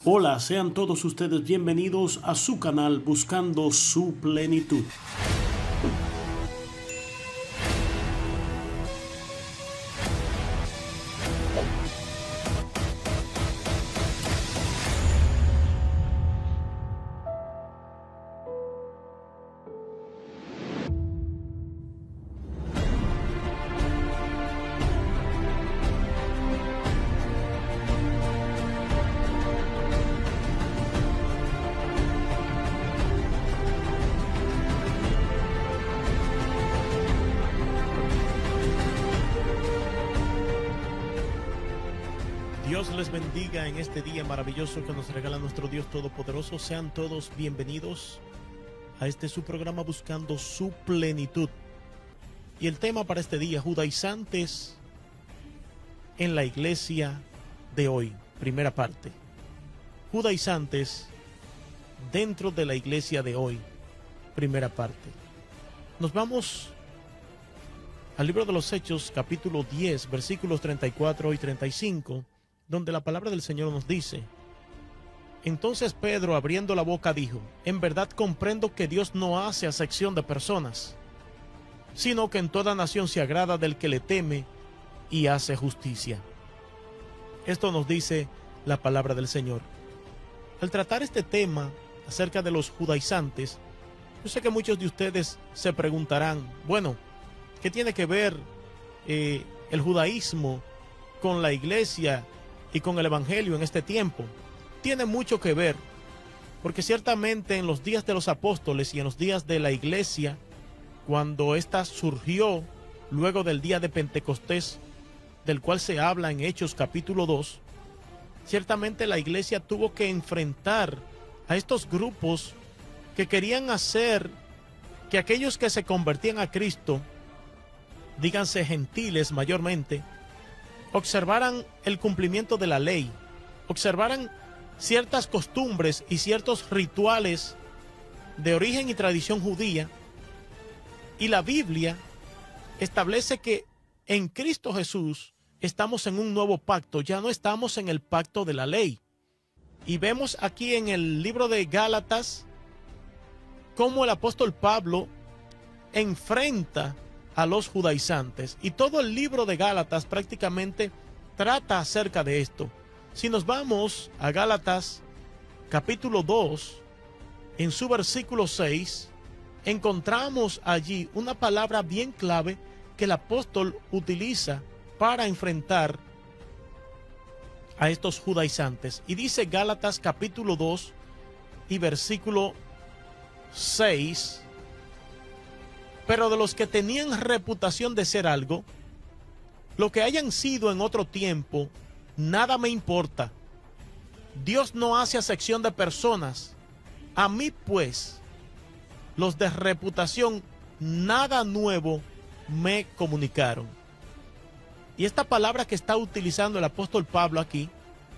Hola, sean todos ustedes bienvenidos a su canal Buscando su Plenitud. Dios les bendiga en este día maravilloso que nos regala nuestro Dios Todopoderoso. Sean todos bienvenidos a este su programa Buscando su Plenitud. Y el tema para este día, judaizantes en la iglesia de hoy, primera parte. Judaizantes dentro de la iglesia de hoy, primera parte. Nos vamos al libro de los Hechos, capítulo 10, versículos 34 y 35, donde la palabra del Señor nos dice: entonces Pedro, abriendo la boca, dijo: en verdad comprendo que Dios no hace acepción de personas, sino que en toda nación se agrada del que le teme y hace justicia. Esto nos dice la palabra del Señor. Al tratar este tema acerca de los judaizantes, yo sé que muchos de ustedes se preguntarán, bueno, ¿qué tiene que ver el judaísmo con la iglesia y con el evangelio en este tiempo? Tiene mucho que ver, porque ciertamente en los días de los apóstoles y en los días de la iglesia, cuando ésta surgió luego del día de Pentecostés, del cual se habla en Hechos capítulo 2, ciertamente la iglesia tuvo que enfrentar a estos grupos que querían hacer que aquellos que se convertían a Cristo, díganse gentiles mayormente, observaran el cumplimiento de la ley, observaran ciertas costumbres y ciertos rituales de origen y tradición judía. Y la Biblia establece que en Cristo Jesús estamos en un nuevo pacto, ya no estamos en el pacto de la ley. Y vemos aquí en el libro de Gálatas cómo el apóstol Pablo enfrenta a los judaizantes, y todo el libro de Gálatas prácticamente trata acerca de esto. Si nos vamos a Gálatas capítulo 2, en su versículo 6, encontramos allí una palabra bien clave que el apóstol utiliza para enfrentar a estos judaizantes. Y dice Gálatas capítulo 2 y versículo 6: pero de los que tenían reputación de ser algo, lo que hayan sido en otro tiempo, nada me importa. Dios no hace acepción de personas. A mí, pues, los de reputación, nada nuevo me comunicaron. Y esta palabra que está utilizando el apóstol Pablo aquí,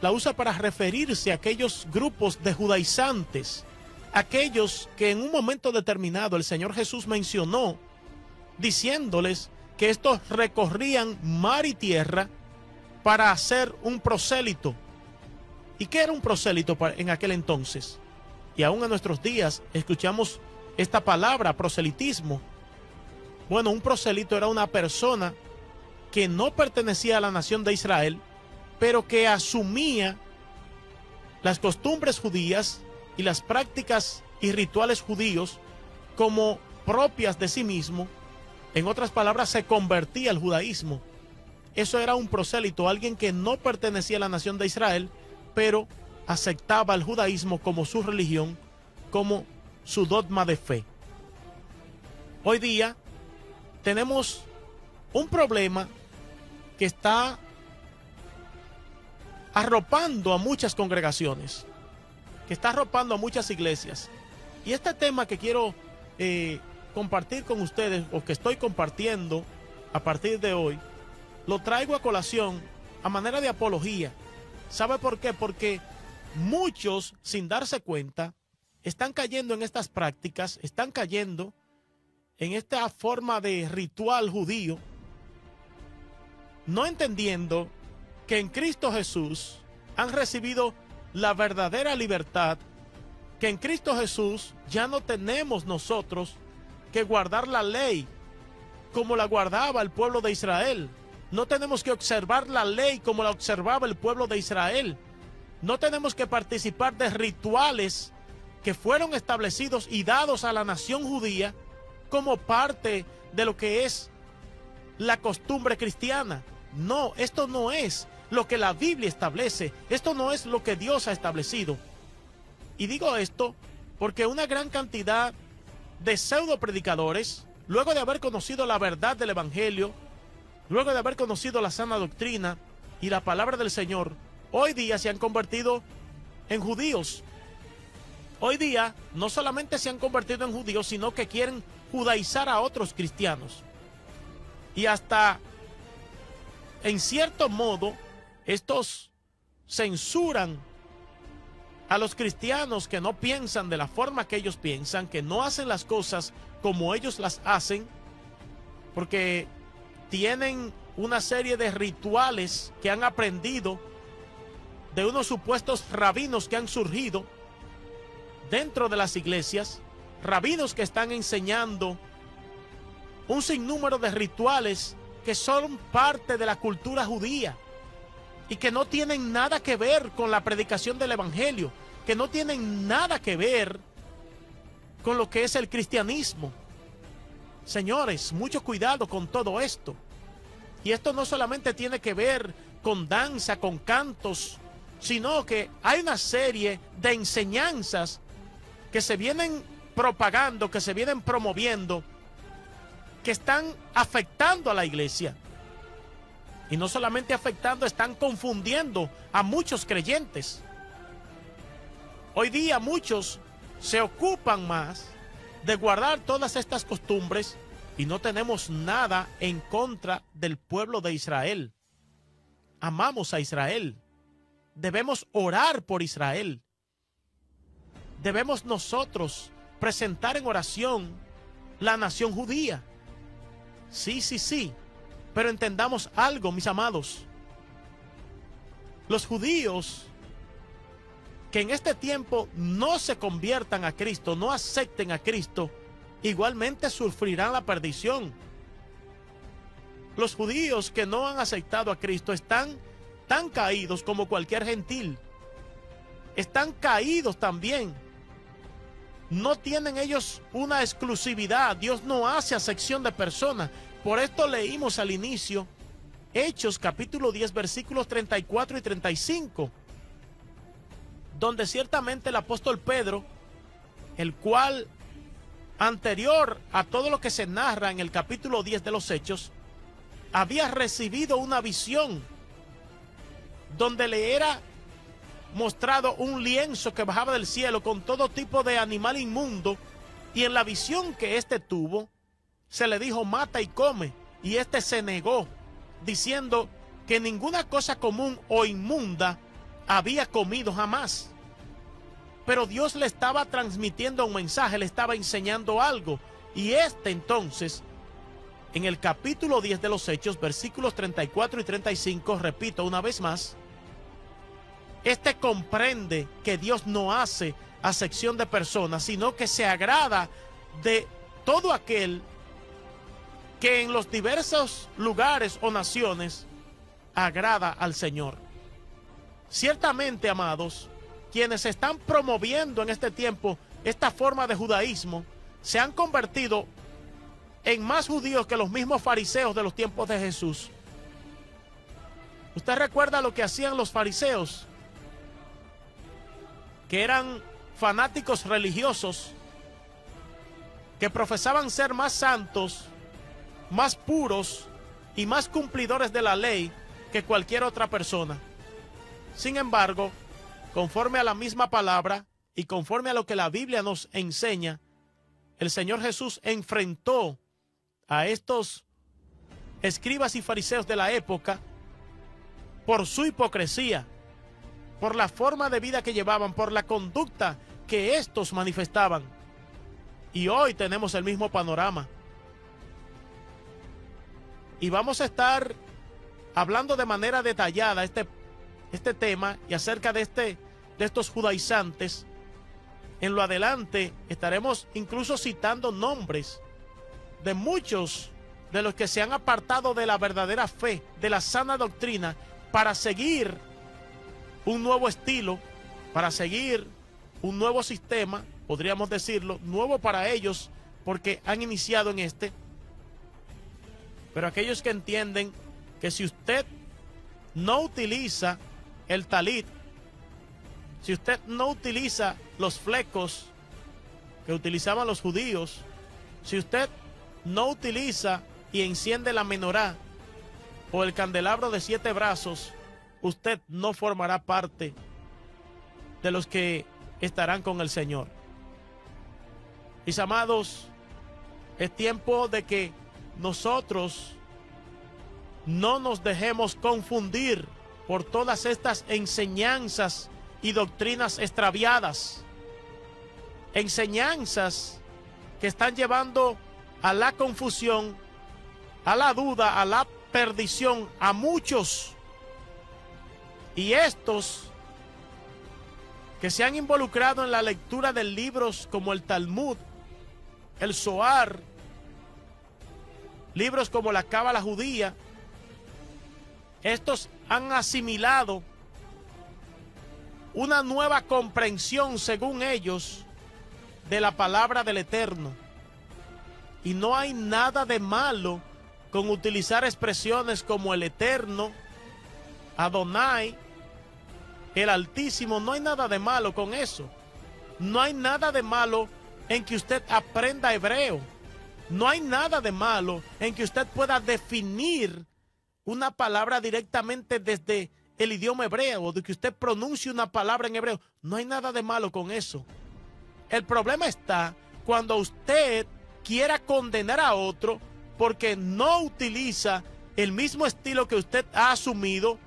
la usa para referirse a aquellos grupos de judaizantes, aquellos que en un momento determinado el Señor Jesús mencionó, diciéndoles que estos recorrían mar y tierra para hacer un prosélito. ¿Y qué era un prosélito en aquel entonces? Y aún en nuestros días escuchamos esta palabra, proselitismo. Bueno, un prosélito era una persona que no pertenecía a la nación de Israel, pero que asumía las costumbres judías y las prácticas y rituales judíos como propias de sí mismo. En otras palabras, se convertía al judaísmo. Eso era un prosélito, alguien que no pertenecía a la nación de Israel, pero aceptaba el judaísmo como su religión, como su dogma de fe. Hoy día tenemos un problema que está arropando a muchas congregaciones, que está arropando a muchas iglesias. Y este tema que quiero compartir con ustedes, o que estoy compartiendo a partir de hoy, lo traigo a colación a manera de apología. ¿Sabe por qué? Porque muchos, sin darse cuenta, están cayendo en estas prácticas, están cayendo en esta forma de ritual judío, no entendiendo que en Cristo Jesús han recibido la verdadera libertad, que en Cristo Jesús ya no tenemos nosotros que guardar la ley como la guardaba el pueblo de Israel. No tenemos que observar la ley como la observaba el pueblo de Israel. No tenemos que participar de rituales que fueron establecidos y dados a la nación judía como parte de lo que es la costumbre cristiana. No, esto no es lo que la Biblia establece. Esto no es lo que Dios ha establecido. Y digo esto porque una gran cantidad de pseudo predicadores, luego de haber conocido la verdad del Evangelio, luego de haber conocido la sana doctrina y la palabra del Señor, hoy día se han convertido en judíos. Hoy día no solamente se han convertido en judíos, sino que quieren judaizar a otros cristianos. Y hasta, en cierto modo, estos censuran a los cristianos que no piensan de la forma que ellos piensan, que no hacen las cosas como ellos las hacen, porque tienen una serie de rituales que han aprendido de unos supuestos rabinos que han surgido dentro de las iglesias, rabinos que están enseñando un sinnúmero de rituales que son parte de la cultura judía y que no tienen nada que ver con la predicación del Evangelio, que no tienen nada que ver con lo que es el cristianismo. Señores, mucho cuidado con todo esto. Y esto no solamente tiene que ver con danza, con cantos, sino que hay una serie de enseñanzas que se vienen propagando, que se vienen promoviendo, que están afectando a la iglesia. Y no solamente afectando, están confundiendo a muchos creyentes. Hoy día muchos se ocupan más de guardar todas estas costumbres y no tenemos nada en contra del pueblo de Israel. Amamos a Israel. Debemos orar por Israel. Debemos nosotros presentar en oración la nación judía. Sí, pero entendamos algo, mis amados. Los judíos que en este tiempo no se conviertan a Cristo, no acepten a Cristo, igualmente sufrirán la perdición. Los judíos que no han aceptado a Cristo están tan caídos como cualquier gentil. Están caídos también. No tienen ellos una exclusividad. Dios no hace acepción de personas. Por esto leímos al inicio Hechos capítulo 10 versículos 34 y 35, donde ciertamente el apóstol Pedro, el cual anterior a todo lo que se narra en el capítulo 10 de los Hechos, había recibido una visión donde le era mostrado un lienzo que bajaba del cielo con todo tipo de animal inmundo, y en la visión que éste tuvo se le dijo: mata y come, y éste se negó, diciendo que ninguna cosa común o inmunda había comido jamás. Pero Dios le estaba transmitiendo un mensaje, le estaba enseñando algo, y entonces, en el capítulo 10 de los Hechos, versículos 34 y 35, repito una vez más, comprende que Dios no hace acepción de personas, sino que se agrada de todo aquel que en los diversos lugares o naciones agrada al Señor. Ciertamente, amados, quienes están promoviendo en este tiempo esta forma de judaísmo se han convertido en más judíos que los mismos fariseos de los tiempos de Jesús. ¿Usted recuerda lo que hacían los fariseos? Que eran fanáticos religiosos, que profesaban ser más santos, más puros y más cumplidores de la ley que cualquier otra persona. Sin embargo, conforme a la misma palabra y conforme a lo que la Biblia nos enseña, el Señor Jesús enfrentó a estos escribas y fariseos de la época por su hipocresía, por la forma de vida que llevaban, por la conducta que estos manifestaban. Y hoy tenemos el mismo panorama. Y vamos a estar hablando de manera detallada este tema y acerca de de estos judaizantes, en lo adelante estaremos incluso citando nombres de muchos de los que se han apartado de la verdadera fe, de la sana doctrina, para seguir un nuevo estilo, para seguir un nuevo sistema, podríamos decirlo, nuevo para ellos, porque han iniciado en este. Pero aquellos que entienden que si usted no utiliza el talit, si usted no utiliza los flecos que utilizaban los judíos, si usted no utiliza y enciende la menorá o el candelabro de 7 brazos, usted no formará parte de los que estarán con el Señor. Mis amados, es tiempo de que nosotros no nos dejemos confundir por todas estas enseñanzas y doctrinas extraviadas, enseñanzas que están llevando a la confusión, a la duda, a la perdición a muchos. Y estos que se han involucrado en la lectura de libros como el Talmud, el Zohar, libros como la Cábala judía, estos han asimilado una nueva comprensión, según ellos, de la palabra del Eterno. Y no hay nada de malo con utilizar expresiones como el Eterno, Adonai, el Altísimo. No hay nada de malo con eso. No hay nada de malo en que usted aprenda hebreo. No hay nada de malo en que usted pueda definir una palabra directamente desde el idioma hebreo, de que usted pronuncie una palabra en hebreo. No hay nada de malo con eso. El problema está cuando usted quiera condenar a otro porque no utiliza el mismo estilo que usted ha asumido,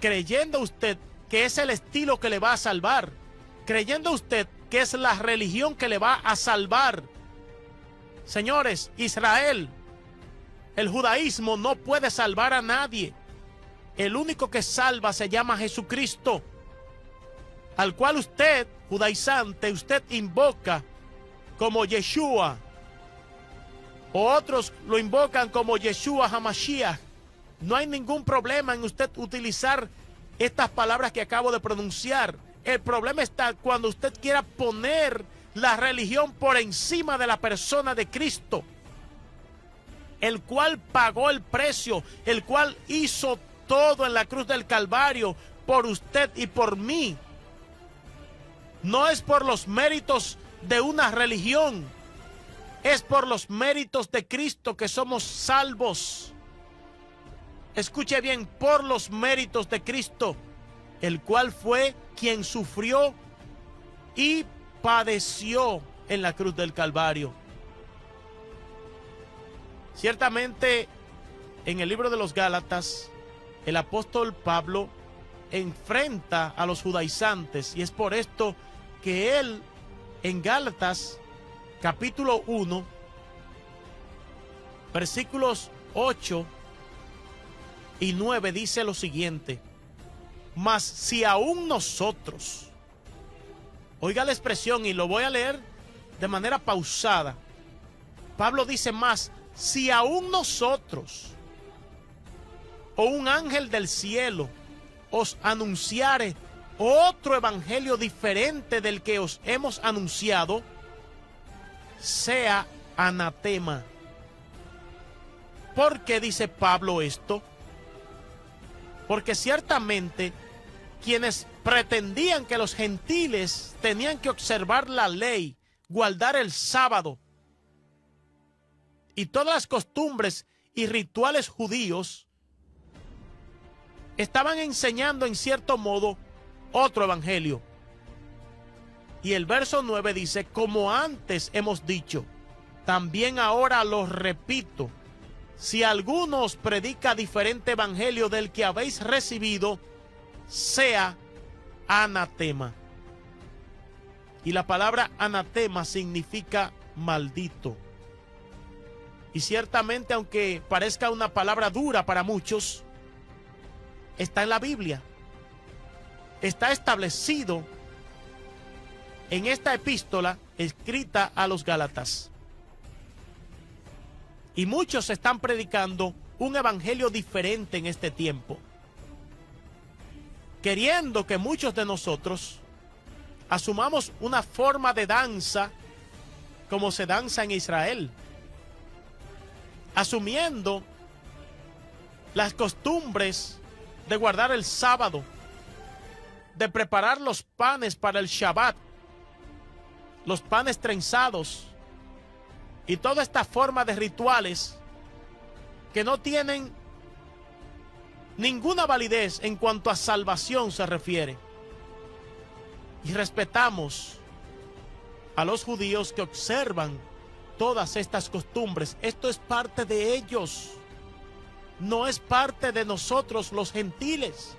creyendo usted que es el estilo que le va a salvar, creyendo usted que es la religión que le va a salvar. Señores, Israel, el judaísmo no puede salvar a nadie. El único que salva se llama Jesucristo, al cual usted, judaizante, usted invoca como Yeshua, o otros lo invocan como Yeshua HaMashiach. No hay ningún problema en usted utilizar estas palabras que acabo de pronunciar. El problema está cuando usted quiera poner la religión por encima de la persona de Cristo, el cual pagó el precio, el cual hizo todo en la cruz del Calvario por usted y por mí. No es por los méritos de una religión, es por los méritos de Cristo que somos salvos. Escuche bien, por los méritos de Cristo, el cual fue quien sufrió y padeció en la cruz del Calvario. Ciertamente, en el libro de los Gálatas, el apóstol Pablo enfrenta a los judaizantes, y es por esto que él en Gálatas capítulo 1 versículos 8 y 9 dice lo siguiente: mas si aún nosotros, oiga la expresión y lo voy a leer de manera pausada. Pablo dice: mas si aún nosotros o un ángel del cielo os anunciare otro evangelio diferente del que os hemos anunciado, sea anatema. ¿Por qué dice Pablo esto? Porque ciertamente quienes pretendían que los gentiles tenían que observar la ley, guardar el sábado y todas las costumbres y rituales judíos, estaban enseñando en cierto modo otro evangelio. Y el verso 9 dice: como antes hemos dicho, también ahora lo repito, si alguno os predica diferente evangelio del que habéis recibido, sea anatema. Y la palabra anatema significa maldito. Y ciertamente, aunque parezca una palabra dura para muchos, está en la Biblia. Está establecido en esta epístola escrita a los Gálatas. Y muchos están predicando un evangelio diferente en este tiempo, queriendo que muchos de nosotros asumamos una forma de danza como se danza en Israel, asumiendo las costumbres de guardar el sábado, de preparar los panes para el Shabbat, los panes trenzados y toda esta forma de rituales que no tienen ninguna validez en cuanto a salvación se refiere. Y respetamos a los judíos que observan todas estas costumbres. Esto es parte de ellos, no es parte de nosotros los gentiles.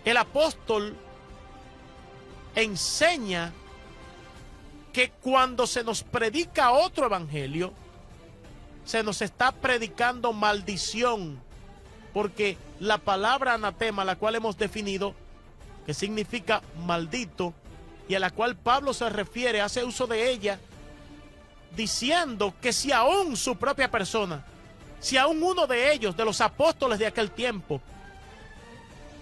El apóstol enseña que cuando se nos predica otro evangelio, se nos está predicando maldición, porque la palabra anatema, la cual hemos definido, que significa maldito, y a la cual Pablo se refiere, hace uso de ella, diciendo que si aún su propia persona, si aún uno de ellos, de los apóstoles de aquel tiempo,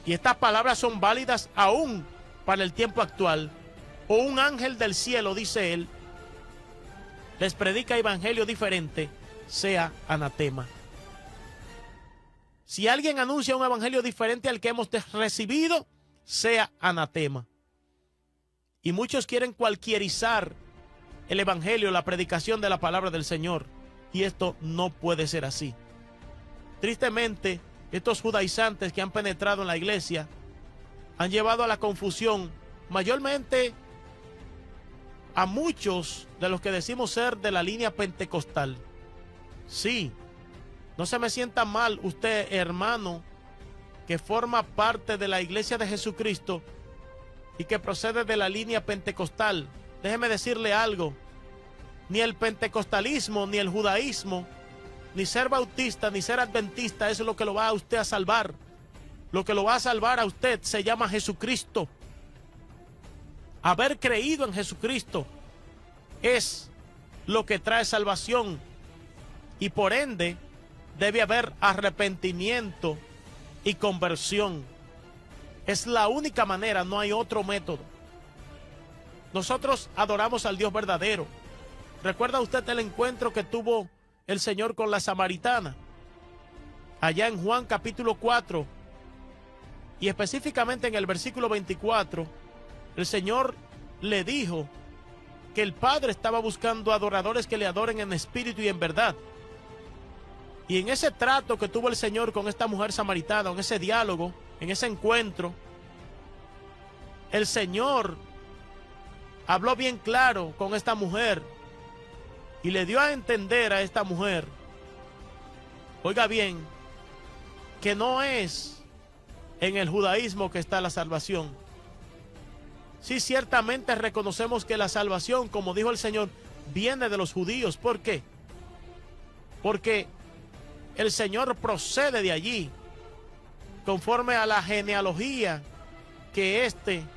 y estas palabras son válidas aún para el tiempo actual, o un ángel del cielo, dice él, les predica evangelio diferente, sea anatema. Si alguien anuncia un evangelio diferente al que hemos recibido, sea anatema. Y muchos quieren cualquierizar el evangelio, la predicación de la palabra del Señor, y esto no puede ser así. Tristemente, estos judaizantes que han penetrado en la iglesia han llevado a la confusión mayormente a muchos de los que decimos ser de la línea pentecostal. Sí, no se me sienta mal usted, hermano, que forma parte de la iglesia de Jesucristo y que procede de la línea pentecostal. Déjeme decirle algo: ni el pentecostalismo, ni el judaísmo, ni ser bautista, ni ser adventista es lo que lo va a usted a salvar. Lo que lo va a salvar a usted se llama Jesucristo. Haber creído en Jesucristo es lo que trae salvación, y por ende debe haber arrepentimiento y conversión. Es la única manera, no hay otro método. Nosotros adoramos al Dios verdadero. ¿Recuerda usted el encuentro que tuvo el Señor con la samaritana? Allá en Juan capítulo 4, y específicamente en el versículo 24, el Señor le dijo que el Padre estaba buscando adoradores que le adoren en espíritu y en verdad. Y en ese trato que tuvo el Señor con esta mujer samaritana, en ese diálogo, en ese encuentro, el Señor habló bien claro con esta mujer y le dio a entender a esta mujer, oiga bien, que no es en el judaísmo que está la salvación. Sí, ciertamente reconocemos que la salvación, como dijo el Señor, viene de los judíos. ¿Por qué? Porque el Señor procede de allí, conforme a la genealogía que este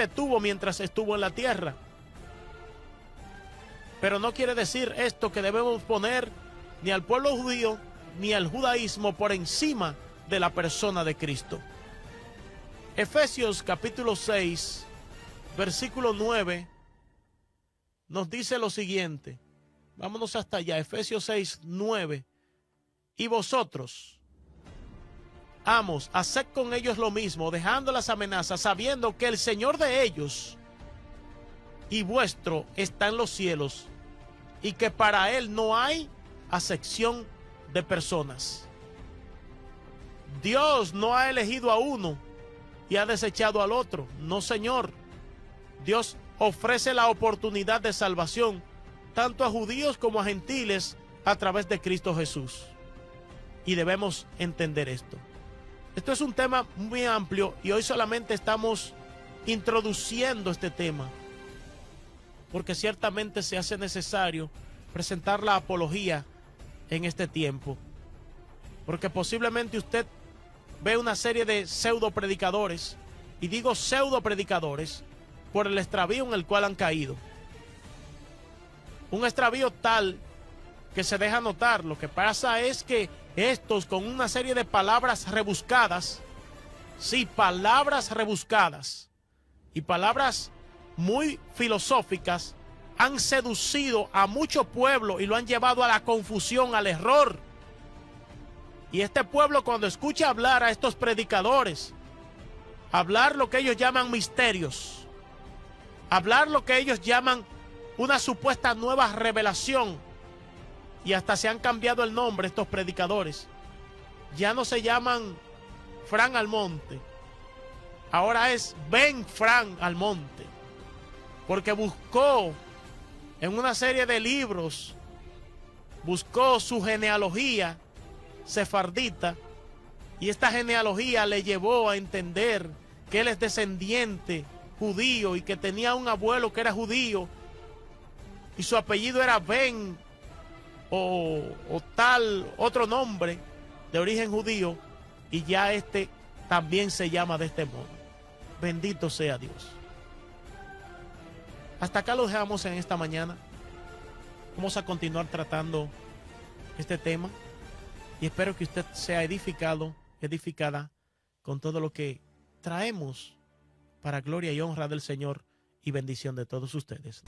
tuvo mientras estuvo en la tierra. Pero no quiere decir esto que debemos poner ni al pueblo judío ni al judaísmo por encima de la persona de Cristo. Efesios capítulo 6, versículo 9, nos dice lo siguiente. Vámonos hasta allá, Efesios 6, 9. Y vosotros, amos, haced con ellos lo mismo, dejando las amenazas, sabiendo que el Señor de ellos y vuestro está en los cielos, y que para Él no hay acepción de personas. Dios no ha elegido a uno y ha desechado al otro. No, Señor. Dios ofrece la oportunidad de salvación tanto a judíos como a gentiles a través de Cristo Jesús. Y debemos entender esto. Esto es un tema muy amplio y hoy solamente estamos introduciendo este tema, porque ciertamente se hace necesario presentar la apología en este tiempo, porque posiblemente usted ve una serie de pseudo predicadores y digo pseudo predicadores, por el extravío en el cual han caído. Un extravío tal que se deja notar. Lo que pasa es que estos, con una serie de palabras rebuscadas, sí, palabras rebuscadas y palabras muy filosóficas, han seducido a mucho pueblo y lo han llevado a la confusión, al error. Y este pueblo, cuando escucha hablar a estos predicadores, hablar lo que ellos llaman misterios, hablar lo que ellos llaman una supuesta nueva revelación, y hasta se han cambiado el nombre estos predicadores. Ya no se llaman Fran Almonte, ahora es Ven Fran Almonte, porque buscó en una serie de libros, buscó su genealogía sefardita, y esta genealogía le llevó a entender que él es descendiente judío y que tenía un abuelo que era judío y su apellido era Ben o tal otro nombre de origen judío, y ya este también se llama de este modo. Bendito sea Dios. Hasta acá lo dejamos en esta mañana. Vamos a continuar tratando este tema y espero que usted sea edificado, edificada con todo lo que traemos para gloria y honra del Señor y bendición de todos ustedes.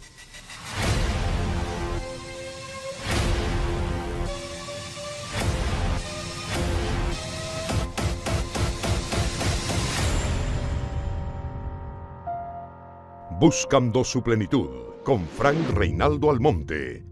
Buscando su plenitud con Fran Reinaldo Almonte.